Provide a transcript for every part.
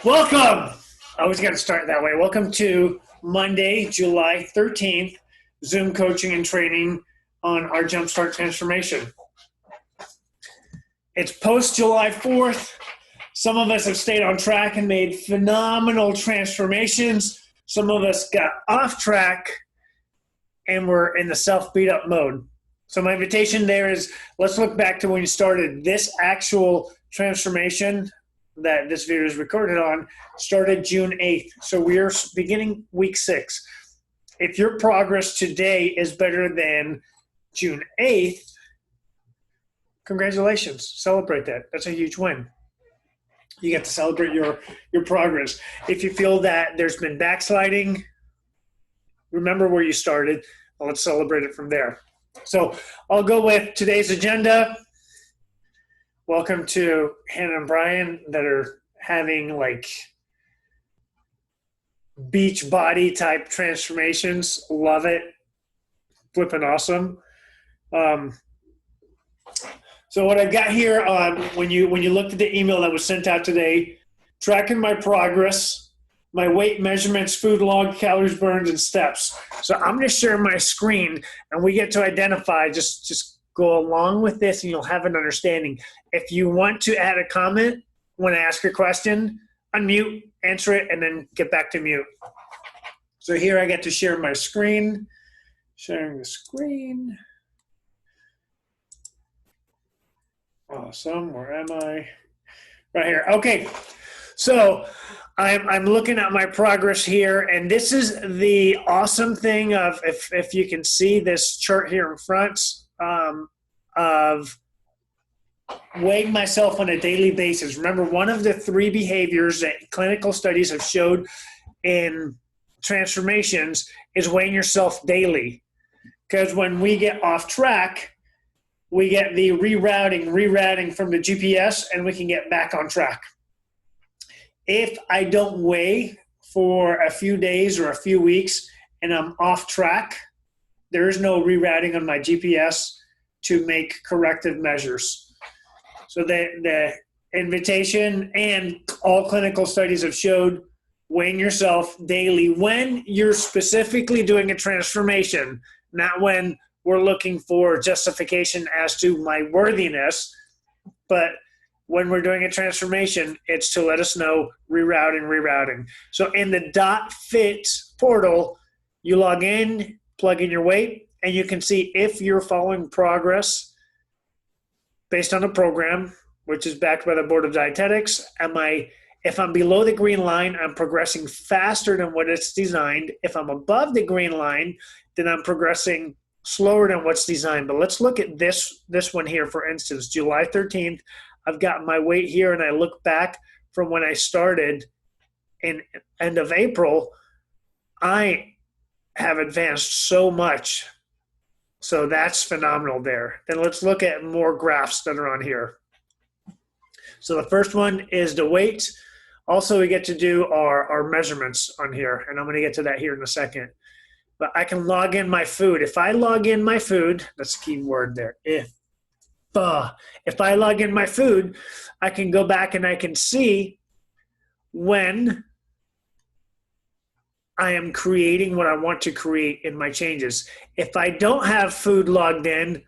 Welcome. I was going to start that way. Welcome to Monday, July 13th, Zoom coaching and training on our Jumpstart transformation. It's post July 4th. Some of us have stayed on track and made phenomenal transformations. Some of us got off track and we're in the self-beat up mode. So my invitation there is, let's look back to when you started. This actual transformation that this video is recorded on started June 8th. So we are beginning week 6. If your progress today is better than June 8th, congratulations. Celebrate that. That's a huge win. You get to celebrate your progress. If you feel that there's been backsliding, remember where you started. Well, let's celebrate it from there. So I'll go with today's agenda. Welcome to Hannah and Brian that are having like beach body type transformations. Love it. Flipping awesome. So what I've got here on when you looked at the email that was sent out today, tracking my progress, my weight measurements, food log, calories burned, and steps. So I'm going to share my screen and we get to identify, just go along with this and you'll have an understanding. If you want to add a comment when I ask your question, unmute, answer it, and then get back to mute. So here I get to share my screen. Sharing the screen. Awesome. Where am I? Right here. Okay. So I'm looking at my progress here, and this is the awesome thing of if you can see this chart here in front of weighing myself on a daily basis. Remember, one of the 3 behaviors that clinical studies have showed in transformations is weighing yourself daily. Because when we get off track, we get the rerouting from the GPS, and we can get back on track. If I don't weigh for a few days or a few weeks and I'm off track, there is no rerouting on my GPS to make corrective measures. So the invitation and all clinical studies have showed weighing yourself daily when you're specifically doing a transformation, not when we're looking for justification as to my worthiness, but when we're doing a transformation, it's to let us know rerouting. So in the .fit portal, you log in, plug in your weight, and you can see if you're following progress based on a program, which is backed by the Board of Dietetics. If I'm below the green line, I'm progressing faster than what it's designed. If I'm above the green line, then I'm progressing slower than what's designed. But let's look at this one here, for instance, July 13th. I've got my weight here, and I look back from when I started in end of April. I have advanced so much. So that's phenomenal there. Then let's look at more graphs that are on here. So the first one is the weight. Also, we get to do our measurements on here, and I'm going to get to that here in a second. But I can log in my food. If I log in my food, that's the key word there, if I log in my food, I can go back and I can see when I am creating what I want to create in my changes. If I don't have food logged in,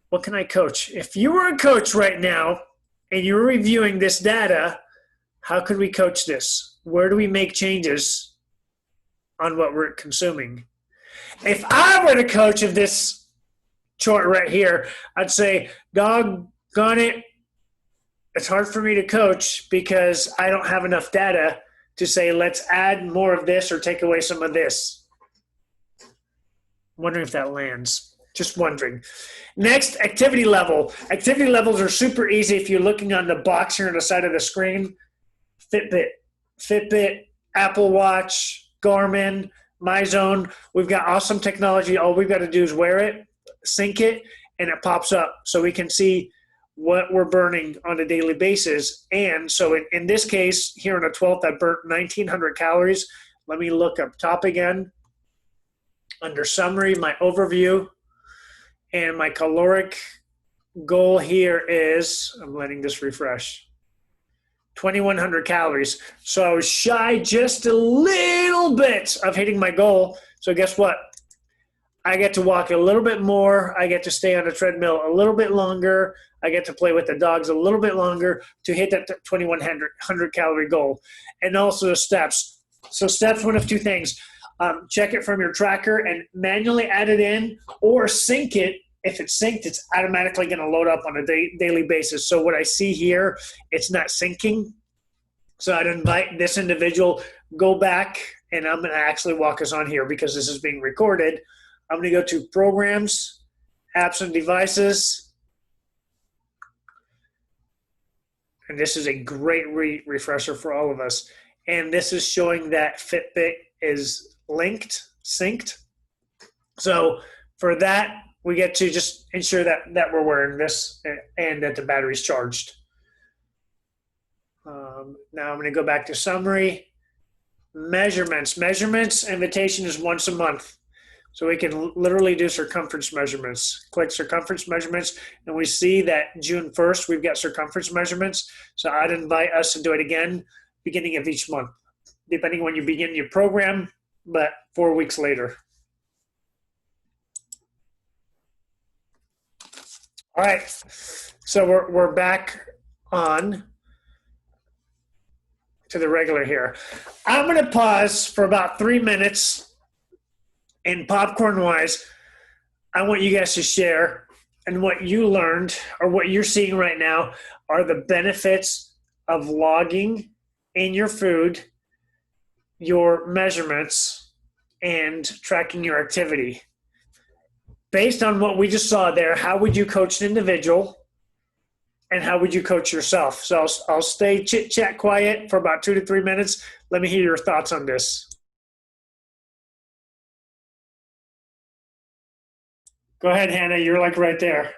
what can I coach? If you were a coach right now and you're reviewing this data, how could we coach this? Where do we make changes on what we're consuming? If I were the coach of this chart right here, I'd say, doggone it, it's hard for me to coach because I don't have enough data to say, let's add more of this or take away some of this. I'm wondering if that lands. Just wondering. Next, activity level. Activity levels are super easy if you're looking on the box here on the side of the screen. Fitbit, Apple Watch, Garmin, MyZone. We've got awesome technology. All we've got to do is wear it, sync it, and it pops up so we can see what we're burning on a daily basis. And so in this case, here on the 12th, I burnt 1,900 calories. Let me look up top again. Under summary, my overview, and my caloric goal here is, I'm letting this refresh, 2,100 calories. So I was shy just a little bit of hitting my goal. So guess what? I get to walk a little bit more. I get to stay on the treadmill a little bit longer. I get to play with the dogs a little bit longer to hit that 2,100 calorie goal. And also the steps. So steps, one of two things. Check it from your tracker and manually add it in, or sync it. If it's synced, it's automatically going to load up on a daily basis. So what I see here, it's not syncing. So I'd invite this individual, go back, and I'm going to actually walk us on here because this is being recorded. I'm going to go to Programs, Apps and Devices. And this is a great refresher for all of us. And this is showing that Fitbit is synced. So for that, we get to just ensure that we're wearing this and that the battery's charged. Now I'm going to go back to summary. Measurements. Measurements invitation is once a month. So we can literally do circumference measurements. Click circumference measurements, and we see that June 1st, we've got circumference measurements. So I'd invite us to do it again, beginning of each month, depending when you begin your program, but 4 weeks later. All right, so we're back on to the regular here. I'm going to pause for about 3 minutes. And popcorn-wise, I want you guys to share, and what you learned or what you're seeing right now are the benefits of logging in your food, your measurements, and tracking your activity. Based on what we just saw there, how would you coach an individual, and how would you coach yourself? So I'll stay chit-chat quiet for about 2 to 3 minutes. Let me hear your thoughts on this. Go ahead, Hannah. You're like right there.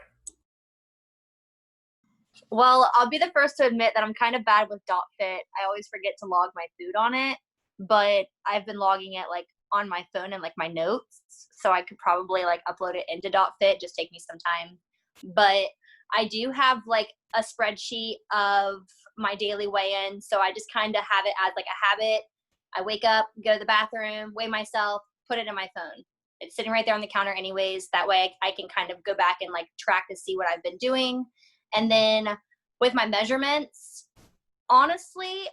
Well, I'll be the first to admit that I'm kind of bad with .fit. I always forget to log my food on it, but I've been logging it like on my phone and like my notes. So I could probably like upload it into .fit, just take me some time. But I do have like a spreadsheet of my daily weigh-in. So I just kind of have it as like a habit. I wake up, go to the bathroom, weigh myself, put it in my phone. It's sitting right there on the counter anyways. That way I can kind of go back and like track to see what I've been doing. And then with my measurements, honestly,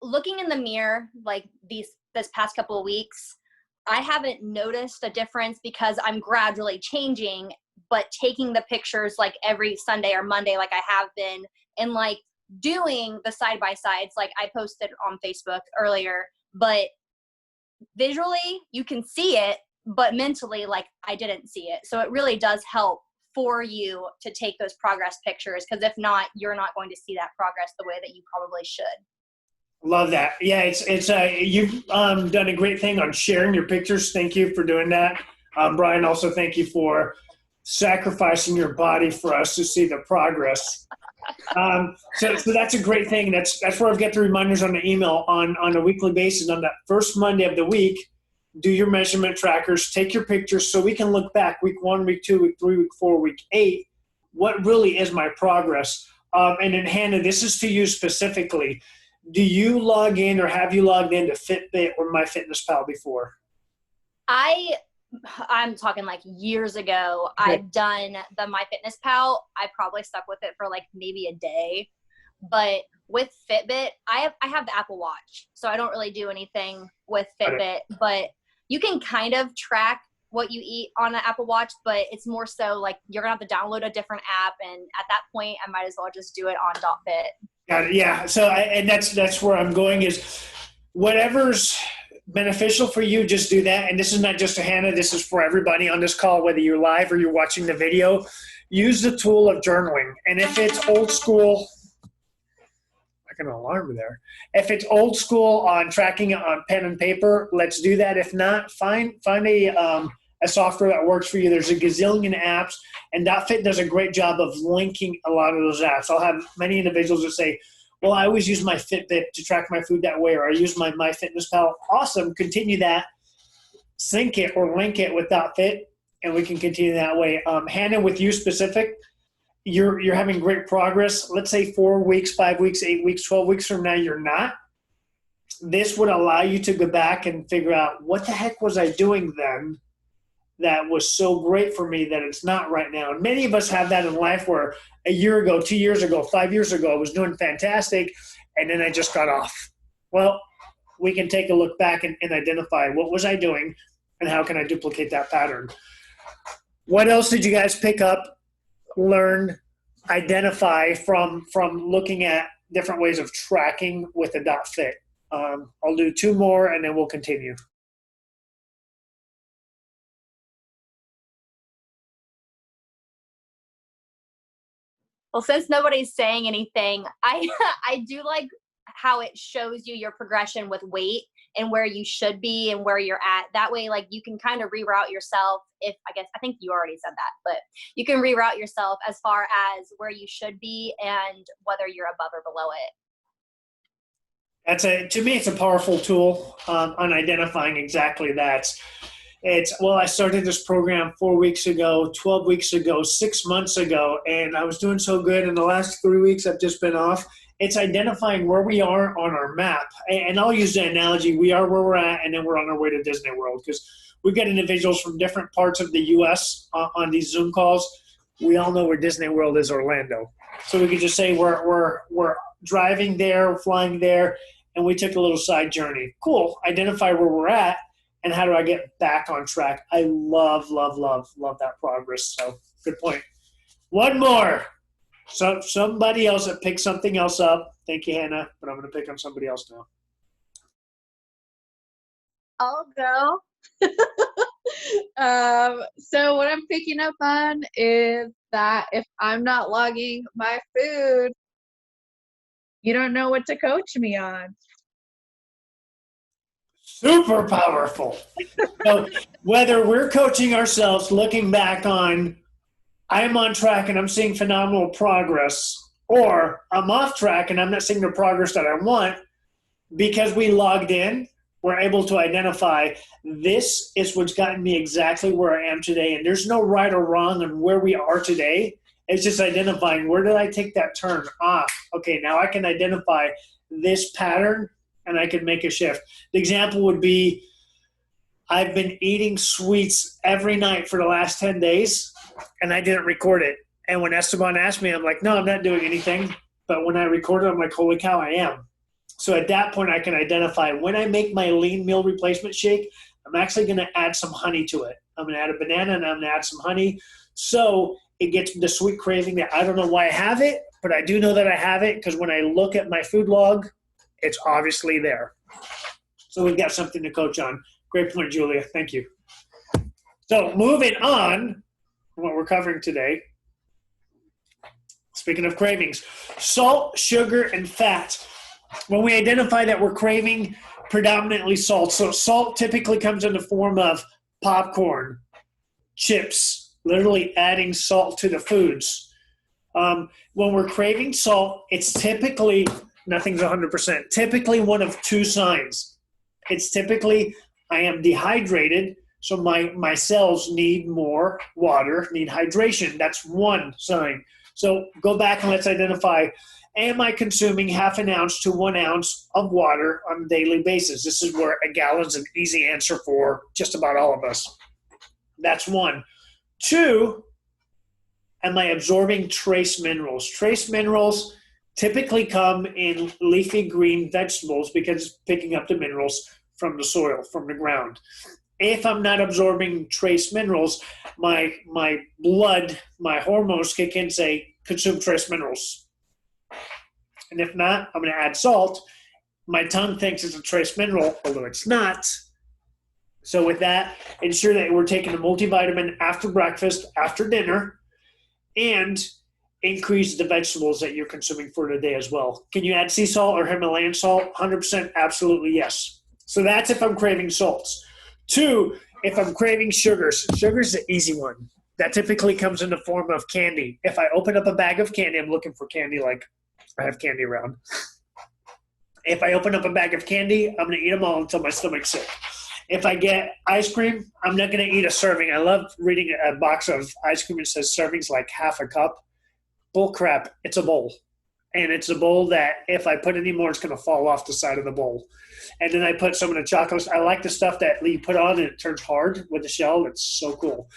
looking in the mirror like this past couple of weeks, I haven't noticed a difference because I'm gradually changing, but taking the pictures like every Sunday or Monday like I have been, and like doing the side-by-sides like I posted on Facebook earlier. But visually, you can see it, but mentally, like I didn't see it. So it really does help for you to take those progress pictures, because if not, you're not going to see that progress the way that you probably should. Love that. Yeah, it's you've done a great thing on sharing your pictures. Thank you for doing that. Brian, also thank you for sacrificing your body for us to see the progress. So that's a great thing. That's where I get the reminders on the email on a weekly basis. On that first Monday of the week, do your measurement trackers, take your pictures so we can look back week 1, week 2, week 3, week 4, week 8. What really is my progress? And then Hannah, this is to you specifically. Do you log in or have you logged into Fitbit or MyFitnessPal before? I'm talking like years ago. Okay. I've done the MyFitnessPal. I probably stuck with it for like maybe a day. But with Fitbit, I have the Apple Watch, so I don't really do anything with Fitbit. But you can kind of track what you eat on the Apple Watch, but it's more so like you're gonna have to download a different app, and at that point, I might as well just do it on .fit. Yeah. So and that's where I'm going is whatever's beneficial for you, just do that. And this is not just to Hannah, this is for everybody on this call, whether you're live or you're watching the video. Use the tool of journaling. And if it's old school, like an alarm there. If it's old school on tracking it on pen and paper, let's do that. If not, find a software that works for you. There's a gazillion apps, and .fit does a great job of linking a lot of those apps. I'll have many individuals that say, well, I always use my Fitbit to track my food that way, or I use my MyFitnessPal. Awesome. Continue that. Sync it or link it with .fit, and we can continue that way. Hannah, with you specific, you're having great progress. Let's say 4 weeks, 5 weeks, 8 weeks, 12 weeks from now, you're not. This would allow you to go back and figure out what the heck was I doing then that was so great for me that it's not right now. And many of us have that in life where a year ago, 2 years ago, 5 years ago, I was doing fantastic, and then I just got off. Well, we can take a look back and identify what was I doing and how can I duplicate that pattern. What else did you guys pick up, learn, identify from looking at different ways of tracking with a dot fit? I'll do 2 more and then we'll continue. Well, since nobody's saying anything, I I do like how it shows you your progression with weight and where you should be and where you're at. That way, like you can kind of reroute yourself. If I think you already said that, but you can reroute yourself as far as where you should be and whether you're above or below it. To me, it's a powerful tool on identifying exactly that. I started this program 4 weeks ago, 12 weeks ago, 6 months ago, and I was doing so good. In the last 3 weeks, I've just been off. It's identifying where we are on our map. And I'll use the analogy, we are where we're at, and then we're on our way to Disney World, because we've got individuals from different parts of the U.S. On these Zoom calls. We all know where Disney World is, Orlando. So we could just say we're driving there, flying there, and we took a little side journey. Cool. Identify where we're at. And how do I get back on track? I love that progress. So good point. One more. So somebody else that picked something else up. Thank you, Hannah. But I'm going to pick on somebody else now. I'll go. So what I'm picking up on is that if I'm not logging my food, you don't know what to coach me on. Super powerful. So whether we're coaching ourselves, looking back on, I'm on track and I'm seeing phenomenal progress, or I'm off track and I'm not seeing the progress that I want, because we logged in, we're able to identify this is what's gotten me exactly where I am today. And there's no right or wrong on where we are today. It's just identifying, where did I take that turn? Okay, now I can identify this pattern and I can make a shift. The example would be, I've been eating sweets every night for the last 10 days and I didn't record it. And when Esteban asked me, I'm like, no, I'm not doing anything. But when I recorded, I'm like, holy cow, I am. So at that point, I can identify, when I make my lean meal replacement shake, I'm actually going to add some honey to it. I'm going to add a banana and I'm going to add some honey. So it gets the sweet craving that I don't know why I have it, but I do know that I have it because when I look at my food log, it's obviously there. So we've got something to coach on. Great point, Julia. Thank you. So moving on, what we're covering today, speaking of cravings, salt, sugar, and fat. When we identify that we're craving predominantly salt, so salt typically comes in the form of popcorn, chips, literally adding salt to the foods. When we're craving salt, it's typically, nothing's 100%, typically one of 2 signs. It's typically, I am dehydrated, so my cells need more water, need hydration. That's one sign. So go back and let's identify, am I consuming half an ounce to 1 ounce of water on a daily basis? This is where a gallon's an easy answer for just about all of us. That's 1. 2, am I absorbing trace minerals? Trace minerals typically come in leafy green vegetables because it's picking up the minerals from the soil, from the ground. If I'm not absorbing trace minerals, my blood, my hormones kick in, say, consume trace minerals. And if not, I'm going to add salt. My tongue thinks it's a trace mineral, although it's not. So with that, ensure that we're taking a multivitamin after breakfast, after dinner, and increase the vegetables that you're consuming for the day as well. Can you add sea salt or Himalayan salt? 100% absolutely yes. So that's if I'm craving salts. 2, if I'm craving sugars. Sugar's the easy one. That typically comes in the form of candy. If I open up a bag of candy, I'm looking for candy like I have candy around. If I open up a bag of candy, I'm going to eat them all until my stomach's sick. If I get ice cream, I'm not going to eat a serving. I love reading a box of ice cream that says servings like half a cup. Bull crap. It's a bowl. And it's a bowl that if I put any more, it's going to fall off the side of the bowl. And then I put some of the chocolates. I like the stuff that you put on and it turns hard with the shell. It's so cool.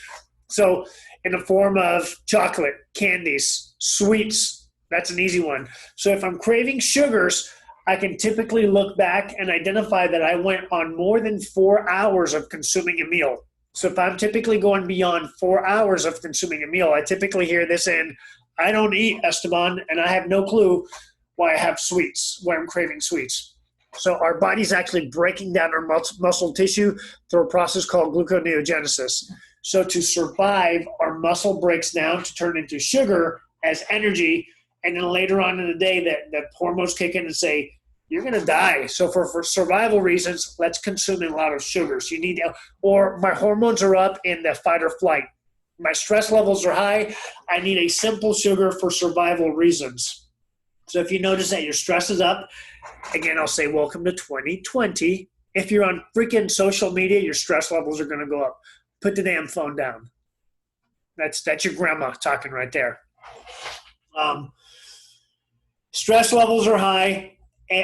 So in the form of chocolate, candies, sweets, that's an easy one. So if I'm craving sugars, I can typically look back and identify that I went on more than 4 hours of consuming a meal. So if I'm typically going beyond 4 hours of consuming a meal, I typically hear this in, I don't eat, Esteban, and I have no clue why I have sweets, why I'm craving sweets. So our body's actually breaking down our muscle tissue through a process called gluconeogenesis. So to survive, our muscle breaks down to turn into sugar as energy, and then later on in the day, that hormones kick in and say, you're going to die. So for survival reasons, let's consume a lot of sugars. You need, or my hormones are up in the fight or flight. My stress levels are high. I need a simple sugar for survival reasons. So if you notice that your stress is up, again, I'll say welcome to 2020. If you're on freaking social media, your stress levels are going to go up. Put the damn phone down. That's your grandma talking right there. Stress levels are high,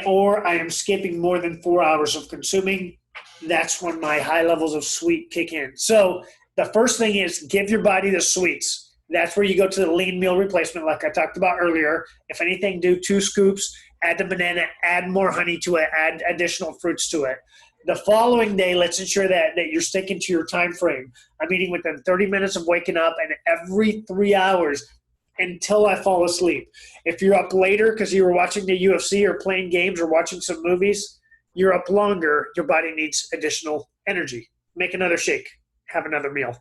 or I am skipping more than 4 hours of consuming. That's when my high levels of sweet kick in. So the first thing is give your body the sweets. That's where you go to the lean meal replacement like I talked about earlier. If anything, do 2 scoops, add the banana, add more honey to it, add additional fruits to it. The following day, let's ensure that you're sticking to your time frame. I'm eating within 30 minutes of waking up and every 3 hours until I fall asleep. If you're up later because you were watching the UFC or playing games or watching some movies, you're up longer, your body needs additional energy. Make another shake. Have another meal.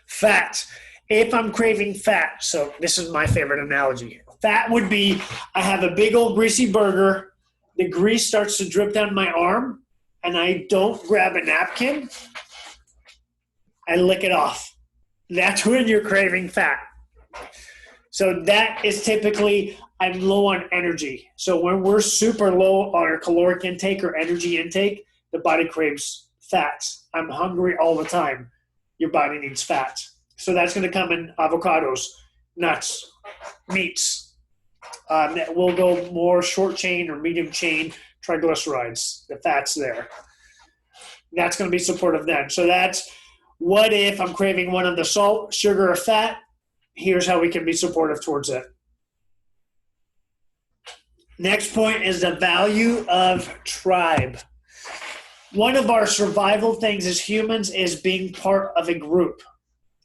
Fat. If I'm craving fat, so this is my favorite analogy. Fat would be I have a big old greasy burger, the grease starts to drip down my arm, and I don't grab a napkin, I lick it off. That's when you're craving fat. So that is typically I'm low on energy. So when we're super low on our caloric intake or energy intake, the body craves fats. I'm hungry all the time. Your body needs fat. So that's going to come in avocados, nuts, meats. We'll go more short chain or medium chain triglycerides. The fat's there. That's going to be supportive then. So that's what if I'm craving one of the salt, sugar, or fat. Here's how we can be supportive towards it. Next point is the value of tribe. One of our survival things as humans is being part of a group.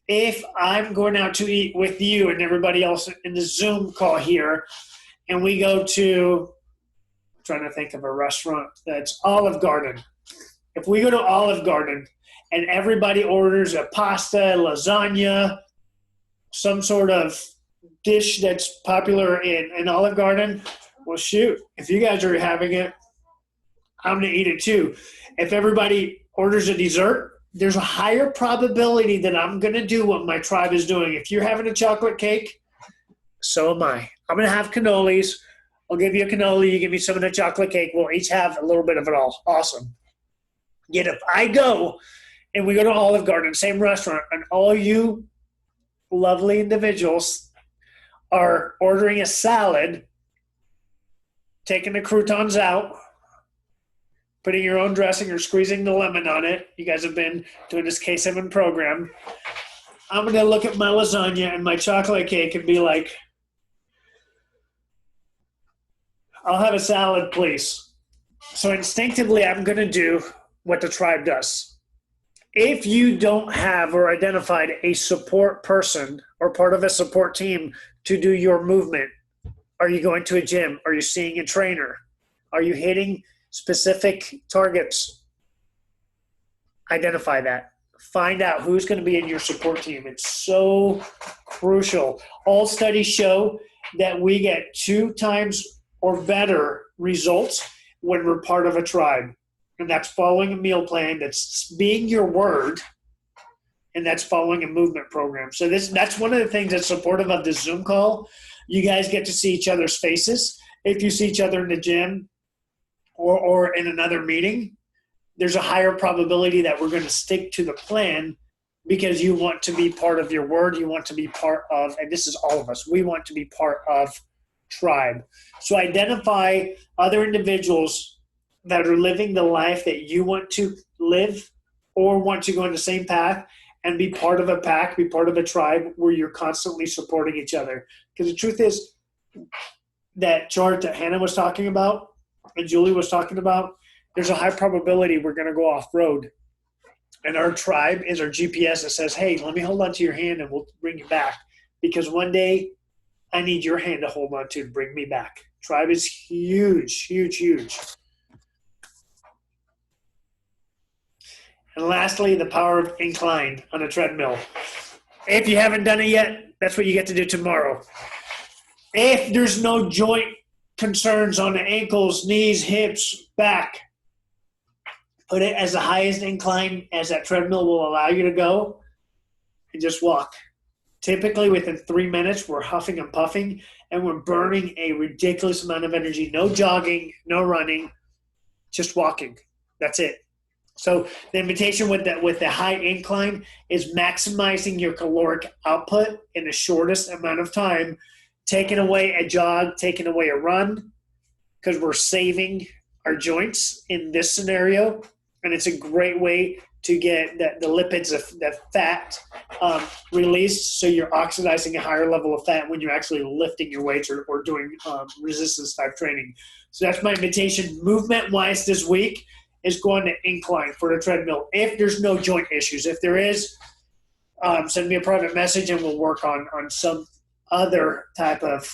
If I'm going out to eat with you and everybody else in the Zoom call here, and we go to, I'm trying to think of a restaurant that's Olive Garden. If we go to Olive Garden and everybody orders a pasta, lasagna, some sort of dish that's popular in Olive Garden, well, shoot, if you guys are having it, I'm going to eat it too. If everybody orders a dessert, there's a higher probability that I'm going to do what my tribe is doing. If you're having a chocolate cake, so am I. I'm going to have cannolis. I'll give you a cannoli. You give me some of the chocolate cake. We'll each have a little bit of it all. Awesome. Yet if I go and we go to Olive Garden, same restaurant, and all you lovely individuals are ordering a salad, taking the croutons out, putting your own dressing or squeezing the lemon on it. You guys have been doing this K7 program. I'm going to look at my lasagna and my chocolate cake and be like, I'll have a salad, please. So instinctively, I'm going to do what the tribe does. If you don't have or identified a support person or part of a support team to do your movement, are you going to a gym? Are you seeing a trainer? Are you hitting specific targets? Identify that. Find out who's going to be in your support team. It's so crucial. All studies show that we get 2 times or better results when we're part of a tribe. And that's following a meal plan, that's being your word, and that's following a movement program. So that's one of the things that's supportive of this Zoom call. You guys get to see each other's faces. If you see each other in the gym or in another meeting, there's a higher probability that we're going to stick to the plan because you want to be part of your word. You want to be part of, and this is all of us, we want to be part of tribe. So identify other individuals that are living the life that you want to live or want to go in the same path, and be part of a pack, be part of a tribe where you're constantly supporting each other. Because the truth is, that chart that Hannah was talking about and Julie was talking about, there's a high probability we're going to go off road. And our tribe is our GPS that says, hey, let me hold on to your hand and we'll bring you back. Because one day I need your hand to hold on to bring me back. Tribe is huge, huge, huge. And lastly, the power of incline on a treadmill. If you haven't done it yet, that's what you get to do tomorrow. If there's no joint concerns on the ankles, knees, hips, back, put it as the highest incline as that treadmill will allow you to go, and just walk. Typically within 3 minutes, we're huffing and puffing, and we're burning a ridiculous amount of energy. No jogging, no running, just walking. That's it. So the invitation with the high incline is maximizing your caloric output in the shortest amount of time, taking away a jog, taking away a run, because we're saving our joints in this scenario. And it's a great way to get the lipids, the fat released, so you're oxidizing a higher level of fat when you're actually lifting your weights or doing resistance type training. So that's my invitation. Movement-wise this week is going to incline for the treadmill if there's no joint issues. If there is, send me a private message and we'll work on some other type of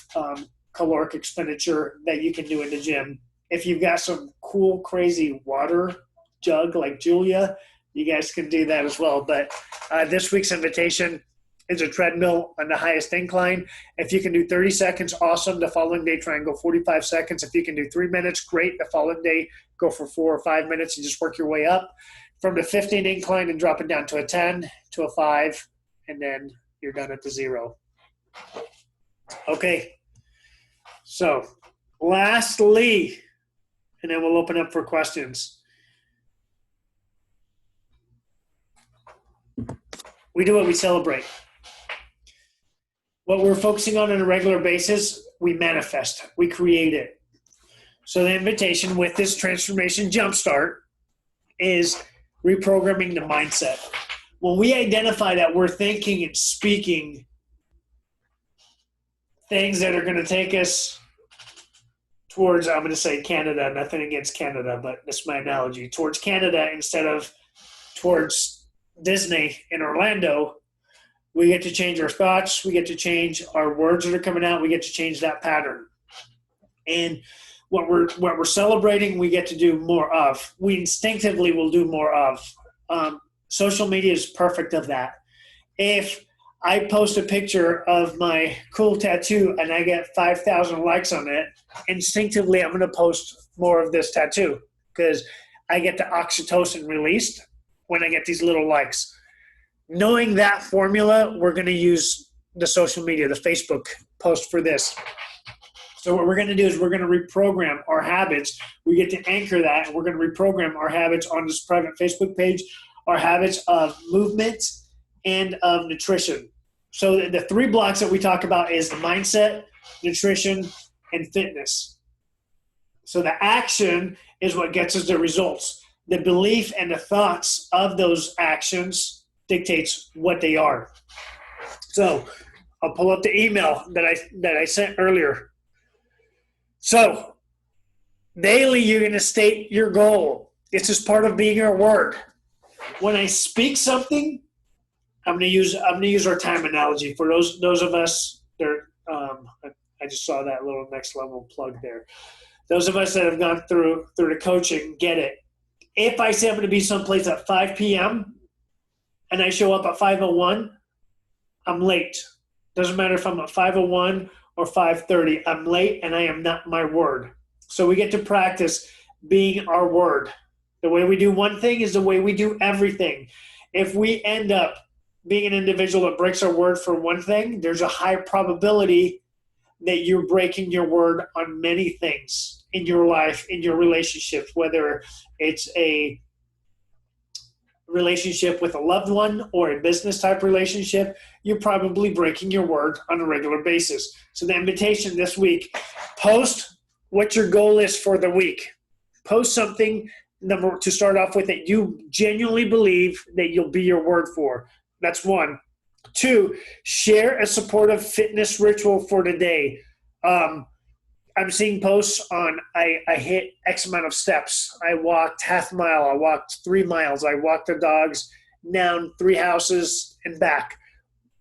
caloric expenditure that you can do in the gym. If you've got some cool, crazy water jug like Julia, you guys can do that as well. But this week's invitation is a treadmill on the highest incline. If you can do 30 seconds, awesome. The following day, try and go 45 seconds. If you can do 3 minutes, great. The following day, go for 4 or 5 minutes and just work your way up from the 15 incline and drop it down to a 10, to a 5, and then you're done at the 0. Okay. So lastly, and then we'll open up for questions. We do what we celebrate. What we're focusing on a regular basis, we manifest, we create it. So the invitation with this transformation jumpstart is reprogramming the mindset. When we identify that we're thinking and speaking things that are going to take us towards, I'm going to say Canada, nothing against Canada, but that's my analogy, towards Canada instead of towards Disney in Orlando, we get to change our thoughts. We get to change our words that are coming out. We get to change that pattern. And what we're celebrating, we get to do more of. We instinctively will do more of. Social media is perfect of that. If I post a picture of my cool tattoo and I get 5,000 likes on it, instinctively I'm going to post more of this tattoo because I get the oxytocin released when I get these little likes. Knowing that formula, we're going to use the social media, the Facebook post for this. So what we're going to do is we're going to reprogram our habits. We get to anchor that, and we're going to reprogram our habits on this private Facebook page, our habits of movement and of nutrition. So the 3 blocks that we talk about is the mindset, nutrition, and fitness. So the action is what gets us the results. The belief and the thoughts of those actions dictates what they are. So I'll pull up the email that I sent earlier. So daily you're going to state your goal. This is part of being your word. When I speak something, I'm going to use our time analogy for those of us there. I just saw that little next level plug there. Those of us that have gone through the coaching get it. If I say I'm going to be someplace at 5 p.m. and I show up at 5:01, I'm late. Doesn't matter if I'm at 5:01 or 5:30. I'm late and I am not my word. So we get to practice being our word. The way we do one thing is the way we do everything. If we end up being an individual that breaks our word for one thing, there's a high probability that you're breaking your word on many things in your life, in your relationships, whether it's a relationship with a loved one or a business type relationship, you're probably breaking your word on a regular basis. So the invitation this week, post what your goal is for the week. Post something to start off with that you genuinely believe that you'll be your word for. That's one. Two, share a supportive fitness ritual for today. I'm seeing posts on I hit X amount of steps. I walked half mile. I walked 3 miles. I walked the dogs down 3 houses and back.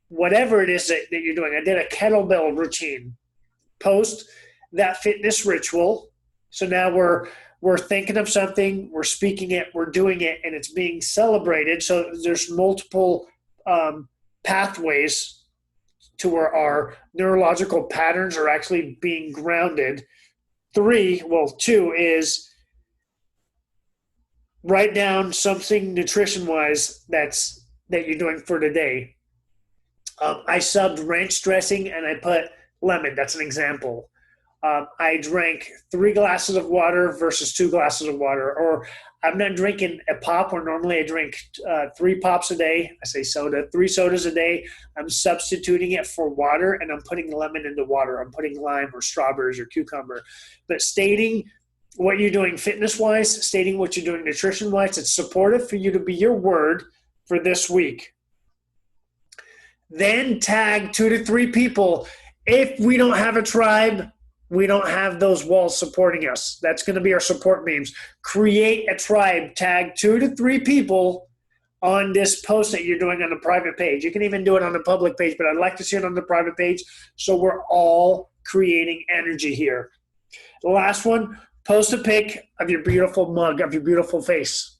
Whatever it is that you're doing. I did a kettlebell routine. Post that fitness ritual. So now we're thinking of something, we're speaking it, we're doing it, and it's being celebrated. So there's multiple pathways to where our neurological patterns are actually being grounded. Two is write down something nutrition-wise that you're doing for today. I subbed ranch dressing and I put lemon. That's an example. I drank 3 glasses of water versus 2 glasses of water. Or I'm not drinking a pop where normally I drink 3 pops a day. I say soda, 3 sodas a day. I'm substituting it for water, and I'm putting lemon into water. I'm putting lime or strawberries or cucumber. But stating what you're doing fitness-wise, stating what you're doing nutrition-wise, it's supportive for you to be your word for this week. Then tag 2 to 3 people. If we don't have a tribe, we don't have those walls supporting us. That's going to be our support memes. Create a tribe. Tag 2 to 3 people on this post that you're doing on the private page. You can even do it on the public page, but I'd like to see it on the private page so we're all creating energy here. The last one, post a pic of your beautiful mug, of your beautiful face.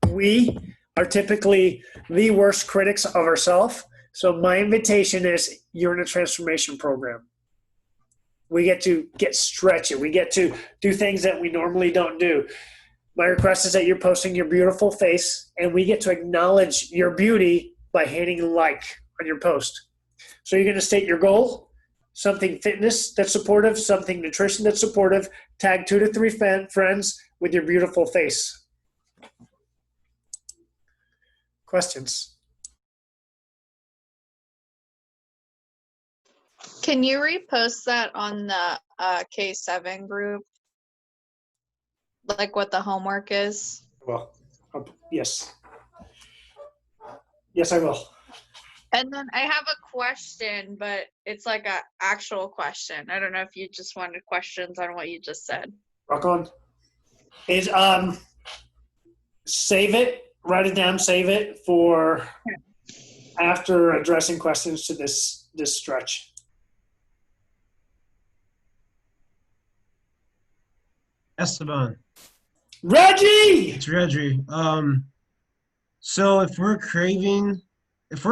We are typically the worst critics of ourselves. So my invitation is you're in a transformation program. We get to get stretchy. We get to do things that we normally don't do. My request is that you're posting your beautiful face, and we get to acknowledge your beauty by hitting like on your post. So you're going to state your goal, something fitness that's supportive, something nutrition that's supportive, tag 2 to 3 friends with your beautiful face. Questions? Can you repost that on the K7 group? Like what the homework is? Well, yes. Yes, I will. And then I have a question, but it's like a actual question. I don't know if you just wanted questions on what you just said. Rock on. Is save it, write it down, save it for after addressing questions to this stretch. Esteban. Reggie! It's Reggie. So if we're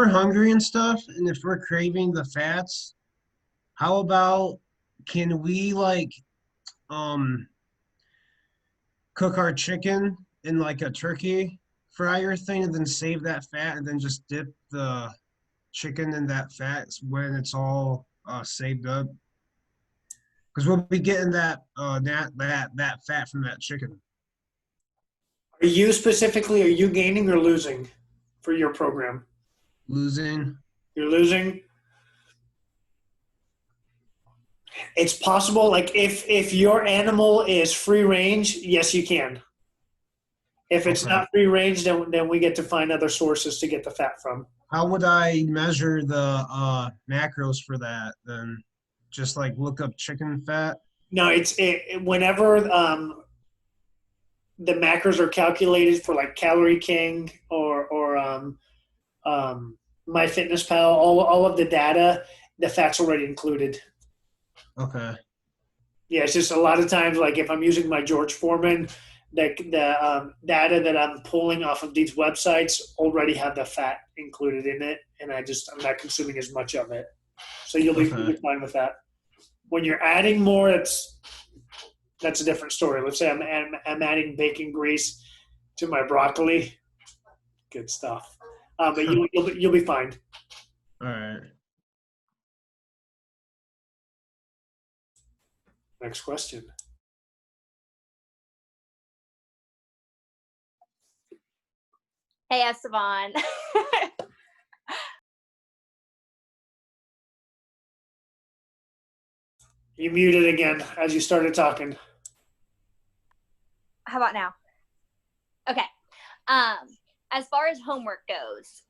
hungry and stuff, and if we're craving the fats, how about can we cook our chicken in like a turkey fryer thing and then save that fat and then just dip the chicken in that fat when it's all saved up? Because we'll be getting that fat from that chicken. Are you gaining or losing for your program? Losing. You're losing? It's possible, like if your animal is free range, yes, you can. If it's not free range, then we get to find other sources to get the fat from. How would I measure the macros for that then? Just like look up chicken fat? No, whenever the macros are calculated for like Calorie King or MyFitnessPal, all of the data, the fat's already included. Okay. Yeah, it's just a lot of times, like if I'm using my George Foreman, the data that I'm pulling off of these websites already have the fat included in it, and I'm not consuming as much of it. So you'll be fine with that. When you're adding more, that's a different story. Let's say I'm adding bacon grease to my broccoli. Good stuff. But you'll be fine. All right. Next question. Hey, Esteban. You muted again as you started talking. How about now? Okay. As far as homework goes,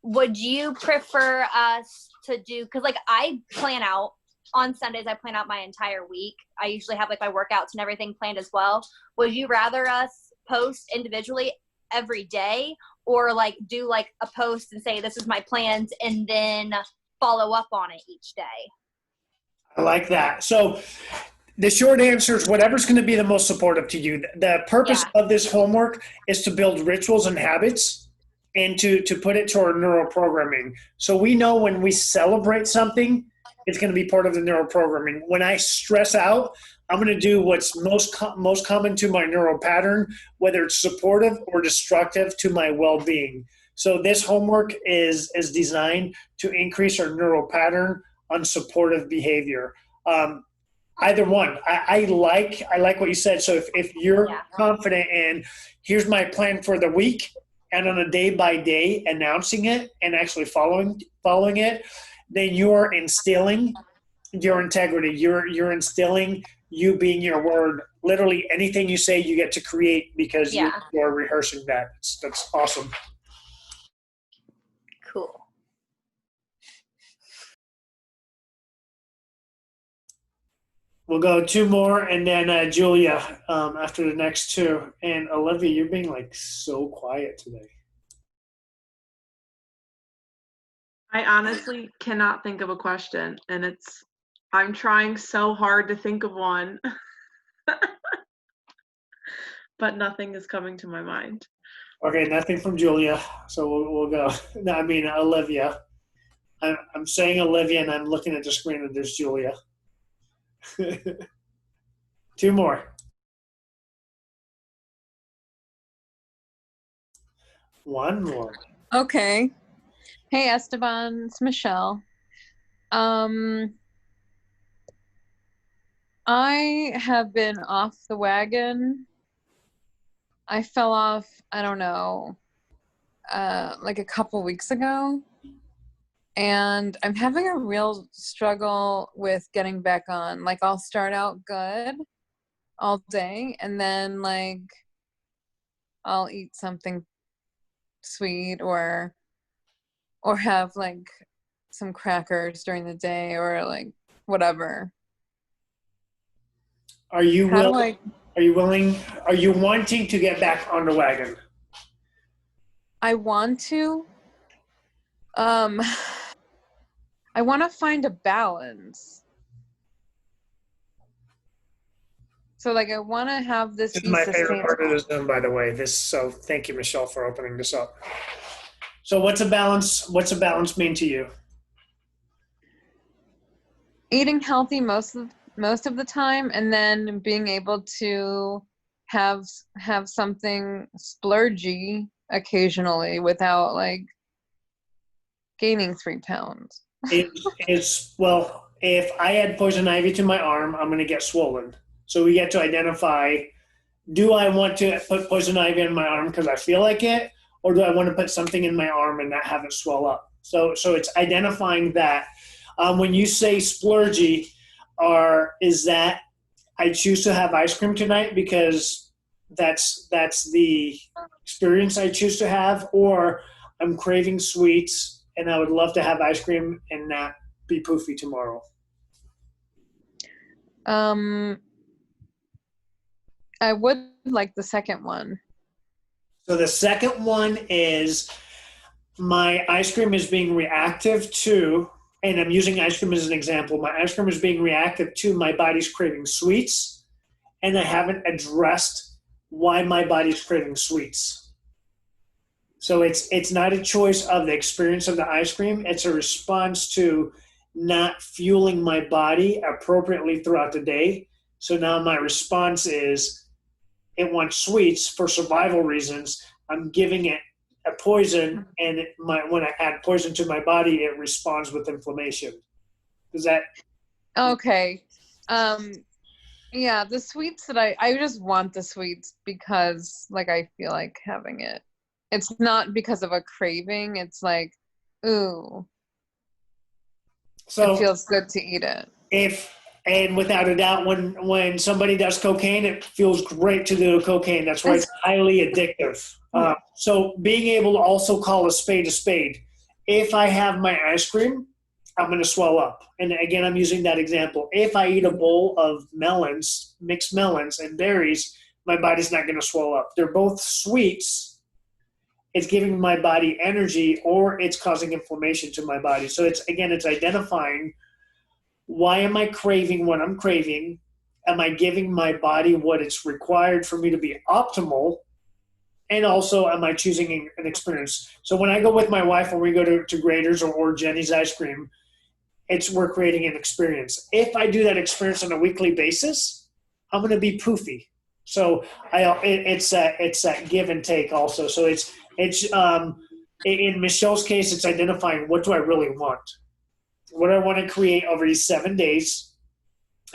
would you prefer us to do, because like I plan out on Sundays, I plan out my entire week. I usually have like my workouts and everything planned as well. Would you rather us post individually every day, or like do like a post and say this is my plans and then follow up on it each day? I like that. So the short answer is whatever's going to be the most supportive to you. The purpose Yeah. of this homework is to build rituals and habits and to put it to our neural programming. So we know when we celebrate something, it's going to be part of the neural programming. When I stress out, I'm going to do what's most common to my neural pattern, whether it's supportive or destructive to my well-being. So this homework is designed to increase our neural pattern on supportive behavior. Either one. I like what you said. So if you're confident in here's my plan for the week, and on a day by day announcing it and actually following it, then you're instilling your integrity. You're instilling you being your word. Literally anything you say, you get to create because you are rehearsing that. That's awesome. Cool. We'll go two more, and then Julia after the next two. And Olivia, you're being like so quiet today. I honestly cannot think of a question, and I'm trying so hard to think of one, but nothing is coming to my mind. Okay, nothing from Julia, so we'll go. No, I mean Olivia. I'm saying Olivia, and I'm looking at the screen, and there's Julia. Two more. One more. Okay. Hey, Esteban, it's Michelle. I have been off the wagon. I fell off, I don't know, like a couple weeks ago. And I'm having a real struggle with getting back on. Like, I'll start out good all day, and then, like, I'll eat something sweet or have, like, some crackers during the day or, like, whatever. Are you wanting to get back on the wagon? I want to. I want to find a balance. So, like, I want to have this This be is my favorite sustainable. part of the Zoom, by the way. So thank you, Michelle, for opening this up. So what's a balance? What's a balance mean to you? Eating healthy most of the time, and then being able to have something splurgy occasionally without like gaining 3 pounds. Well, if I add poison ivy to my arm, I'm going to get swollen. So we get to identify, do I want to put poison ivy in my arm because I feel like it, or do I want to put something in my arm and not have it swell up? So it's identifying that. When you say splurgy, is that I choose to have ice cream tonight because that's the experience I choose to have, or I'm craving sweets and I would love to have ice cream and not be poofy tomorrow? I would like the second one. So the second one is my ice cream is being reactive to, and I'm using ice cream as an example, my ice cream is being reactive to my body's craving sweets, and I haven't addressed why my body's craving sweets. So it's not a choice of the experience of the ice cream. It's a response to not fueling my body appropriately throughout the day. So now my response is it wants sweets for survival reasons. I'm giving it a poison, and when I add poison to my body, it responds with inflammation. Does that? Okay. Yeah, the sweets that I just want the sweets because like I feel like having it. it's not because of a craving. It's like, ooh, So it feels good to eat it. and without a doubt, when somebody does cocaine, it feels great to do cocaine. That's why it's highly addictive. So being able to also call a spade a spade. If I have my ice cream, I'm going to swell up. And again, I'm using that example. If I eat a bowl of melons, mixed melons and berries, my body's not going to swell up. They're both sweets. It's giving my body energy, or it's causing inflammation to my body. So it's identifying, why am I craving what I'm craving? Am I giving my body what it's required for me to be optimal? And also, am I choosing an experience? So when I go with my wife, when we go to Grader's or Jenny's Ice Cream, we're creating an experience. If I do that experience on a weekly basis, I'm going to be poofy. So it's that give and take also. So it's in Michelle's case, it's identifying, what do I really want? What do I want to create over these 7 days?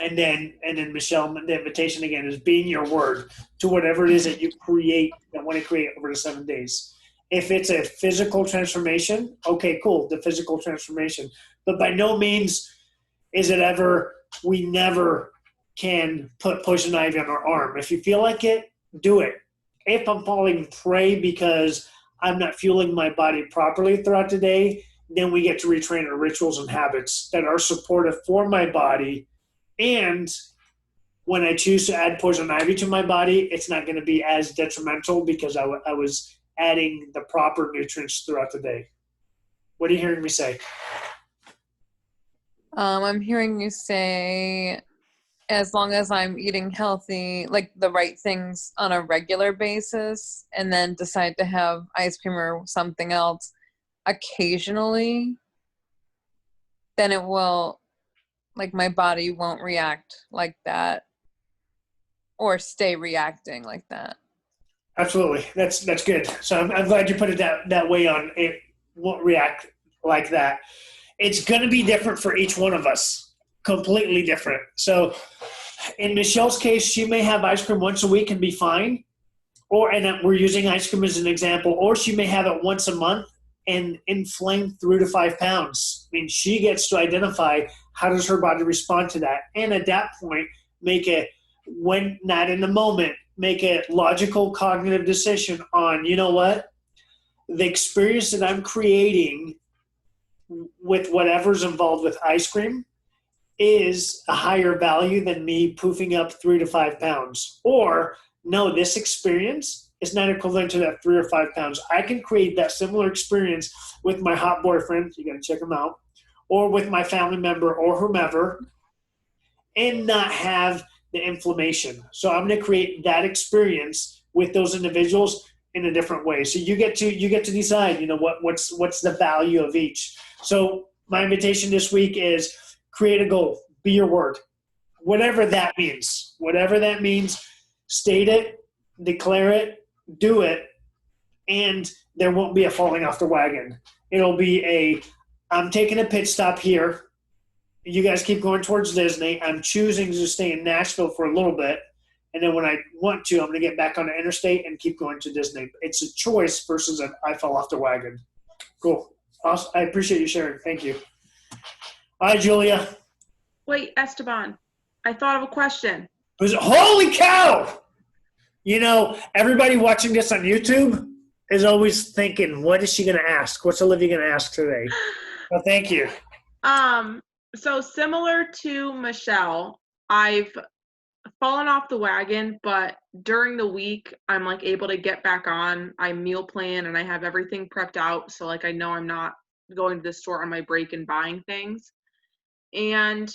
And then Michelle, the invitation again is being your word to whatever it is that you want to create over the 7 days. If it's a physical transformation, okay, cool, the physical transformation. But by no means is it ever, we never can put poison ivy on our arm. If you feel like it, do it. If I'm falling prey because I'm not fueling my body properly throughout the day, then we get to retrain our rituals and habits that are supportive for my body. And when I choose to add poison ivy to my body, it's not going to be as detrimental because I was adding the proper nutrients throughout the day. What are you hearing me say? I'm hearing you say, as long as I'm eating healthy, like the right things on a regular basis, and then decide to have ice cream or something else occasionally, then it will, like, my body won't react like that or stay reacting like that. Absolutely. That's good. So I'm glad you put it that way on. It won't react like that. It's going to be different for each one of us, completely different. So in Michelle's case, she may have ice cream once a week and be fine. And we're using ice cream as an example, or she may have it once a month and inflame 3 to 5 pounds. I mean, she gets to identify how does her body respond to that. And at that point, when not in the moment, make a logical cognitive decision on, you know what, the experience that I'm creating with whatever's involved with ice cream is a higher value than me poofing up 3 to 5 pounds. Or no, this experience is not equivalent to that 3 or 5 pounds. I can create that similar experience with my hot boyfriend. You got to check him out. Or with my family member or whomever, and not have the inflammation. So I'm going to create that experience with those individuals in a different way. So you get to decide, you know, what's the value of each. So my invitation this week is create a goal, be your word, whatever that means, state it, declare it, do it, and there won't be a falling off the wagon. It'll be I'm taking a pit stop here. You guys keep going towards Disney. I'm choosing to stay in Nashville for a little bit. And then when I want to, I'm going to get back on the interstate and keep going to Disney. It's a choice versus I fell off the wagon. Cool. Awesome. I appreciate you sharing. Thank you. All right, Julia. Wait, Esteban, I thought of a question. Holy cow! You know, everybody watching this on YouTube is always thinking, what is she going to ask? What's Olivia going to ask today? Well, thank you. So similar to Michelle, I've fallen off the wagon, but during the week, I'm like able to get back on. I meal plan and I have everything prepped out. So like I know I'm not going to the store on my break and buying things. And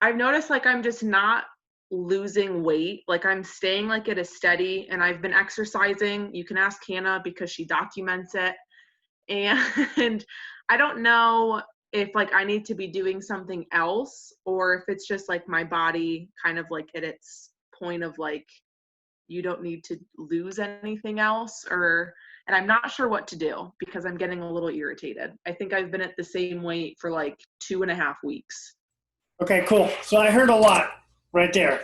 I've noticed like I'm just not losing weight. Like I'm staying like at a steady, and I've been exercising. You can ask Hannah because she documents it. And I don't know if like I need to be doing something else, or if it's just like my body kind of like at its point of like, you don't need to lose anything else, and I'm not sure what to do because I'm getting a little irritated. I think I've been at the same weight for like 2.5 weeks. Okay, cool. So I heard a lot right there.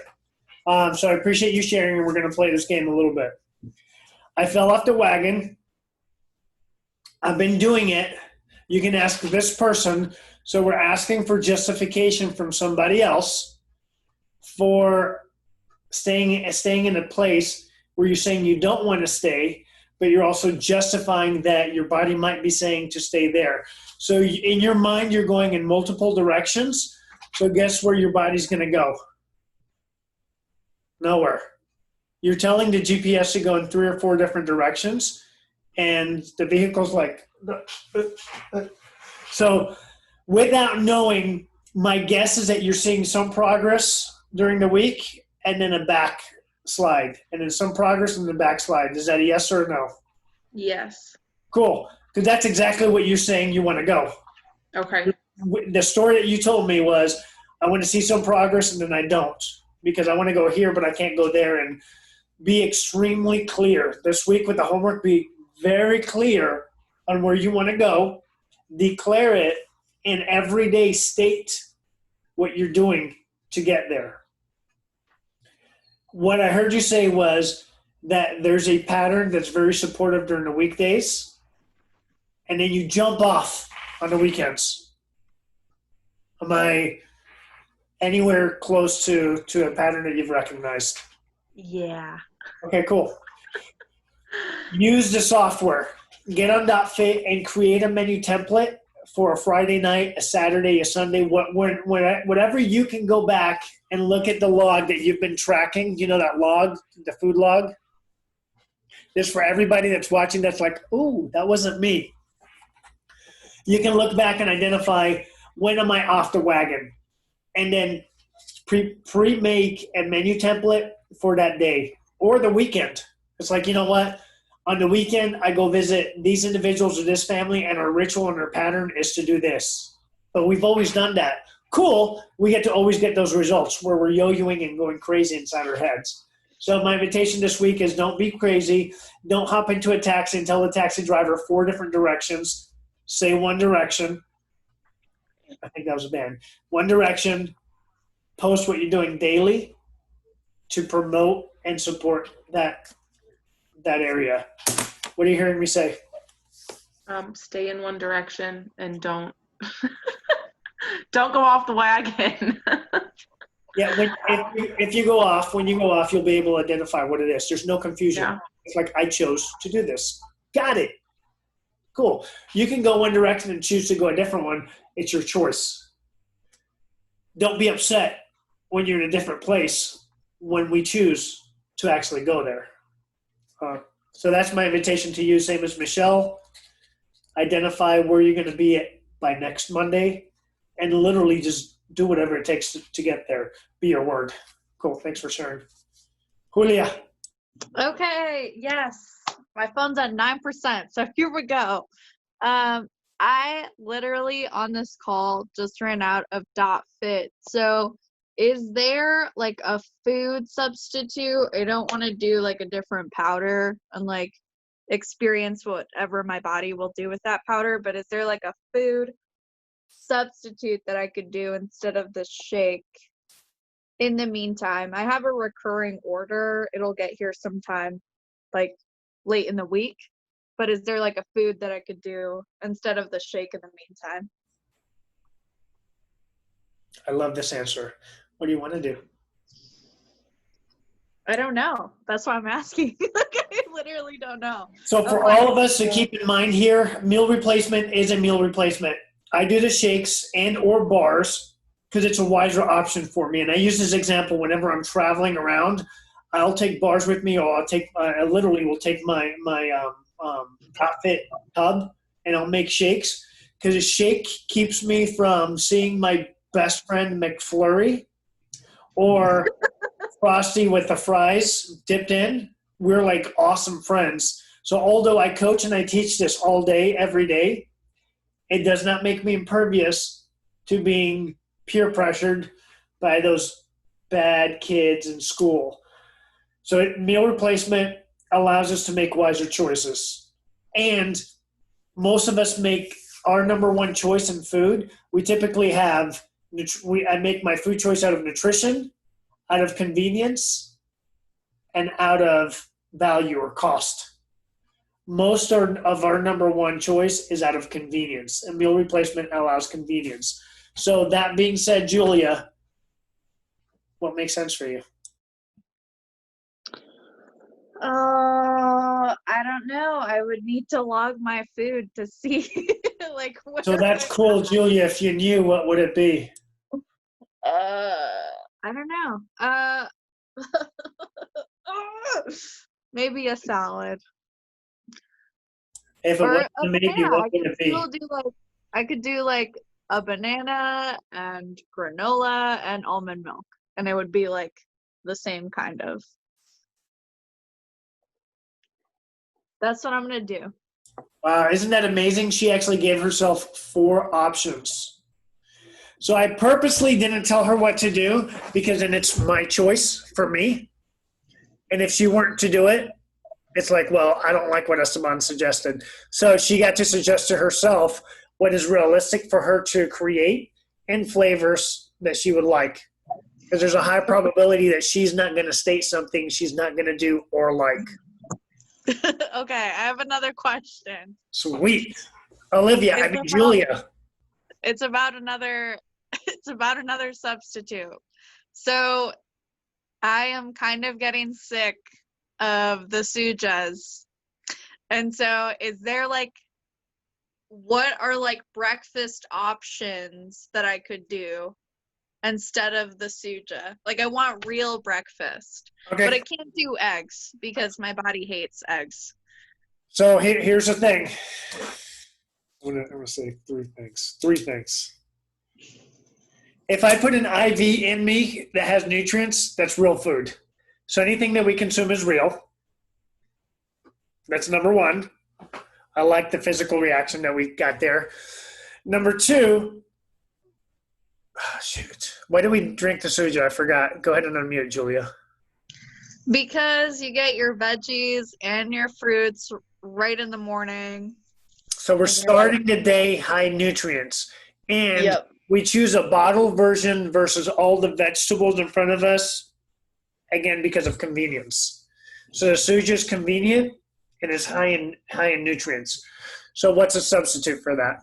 So I appreciate you sharing, and we're going to play this game a little bit. I fell off the wagon. I've been doing it. You can ask this person. So we're asking for justification from somebody else for staying in a place where you're saying you don't want to stay, but you're also justifying that your body might be saying to stay there. So in your mind, you're going in multiple directions. So guess where your body's going to go? Nowhere. You're telling the GPS to go in 3 or 4 different directions, and the vehicle's like, so without knowing, my guess is that you're seeing some progress during the week and then a backslide, and then some progress and then backslide. Is that a yes or a no? Yes. Cool. Because that's exactly what you're saying you want to go. Okay. The story that you told me was, I want to see some progress and then I don't, because I want to go here, but I can't go there. And be extremely clear. This week with the homework, be very clear on where you want to go. Declare it, and every day state what you're doing to get there. What I heard you say was that there's a pattern that's very supportive during the weekdays, and then you jump off on the weekends. Am I anywhere close to a pattern that you've recognized? Yeah. Okay, cool. Use the software. Get on .fit and create a menu template for a Friday night, a Saturday, a Sunday, whatever you can go back and look at the log that you've been tracking. You know that log, the food log? This for everybody that's watching that's like, ooh, that wasn't me. You can look back and identify, when am I off the wagon? And then pre-make a menu template for that day or the weekend. It's like, you know what? On the weekend, I go visit these individuals or this family, and our ritual and our pattern is to do this. But we've always done that. Cool. We get to always get those results where we're yo-yoing and going crazy inside our heads. So my invitation this week is, don't be crazy. Don't hop into a taxi and tell the taxi driver 4 different directions. Say one direction. I think that was a band. One direction. Post what you're doing daily to promote and support that area. What are you hearing me say? Stay in one direction and don't don't go off the wagon. Yeah, if you go off, when you go off, you'll be able to identify what it is. There's no confusion. Yeah. It's like, I chose to do this. Got it. Cool. You can go one direction and choose to go a different one. It's your choice. Don't be upset when you're in a different place when we choose to actually go there. So that's my invitation to you, same as Michelle. Identify where you're going to be by next Monday, and literally just do whatever it takes to get there. Be your word. Cool. Thanks for sharing. Julia. Okay, yes. My phone's at 9%, so here we go. I literally on this call just ran out of .fit. So is there like a food substitute? I don't want to do like a different powder and like experience whatever my body will do with that powder, but is there like a food substitute that I could do instead of the shake? In the meantime, I have a recurring order. It'll get here sometime like late in the week. But is there like a food that I could do instead of the shake in the meantime? I love this answer. What do you want to do? I don't know. That's why I'm asking. Like, I literally don't know. So for all of us to keep in mind here, meal replacement is a meal replacement. I do the shakes and or bars because it's a wiser option for me. And I use this example whenever I'm traveling around. I'll take bars with me, or I literally will take my .fit tub and I'll make shakes, because a shake keeps me from seeing my best friend McFlurry or Frosty with the fries dipped in. We're like awesome friends. So although I coach and I teach this all day, every day, it does not make me impervious to being peer pressured by those bad kids in school. So meal replacement allows us to make wiser choices. And most of us make our number one choice in food. We typically have, I make my food choice out of nutrition, out of convenience, and out of value or cost. most of our number one choice is out of convenience. A meal replacement allows convenience. So that being said, Julia, what makes sense for you? I don't know. I would need to log my food to see like what. So that's cool, Julia. If you knew, what would it be? I don't know. Maybe a salad If it or was a maybe, banana. what would it be? I could do like a banana and granola and almond milk, and it would be like the same kind of. That's what I'm gonna do. Wow, isn't that amazing? She actually gave herself 4 options. So I purposely didn't tell her what to do because then it's my choice for me. And if she weren't to do it, it's like, well, I don't like what Esteban suggested. So she got to suggest to herself what is realistic for her to create and flavors that she would like. Because there's a high probability that she's not going to state something she's not going to do or like. Okay, I have another question. Sweet. Olivia, Julia. It's about another substitute. So I am kind of getting sick of the sujas. And so is there what are breakfast options that I could do instead of the suja? I want real breakfast. Okay. But I can't do eggs because my body hates eggs. So here's the thing. I'm gonna say 3 things. 3 things. If I put an IV in me that has nutrients, that's real food. So anything that we consume is real. That's number 1. I like the physical reaction that we got there. Number 2, shoot. Why do we drink the suja? I forgot. Go ahead and unmute, Julia. Because you get your veggies and your fruits right in the morning. So we're starting the day high nutrients. And Yep. we choose a bottle version versus all the vegetables in front of us, again, because of convenience. So the suja is convenient and it's high in nutrients. So what's a substitute for that?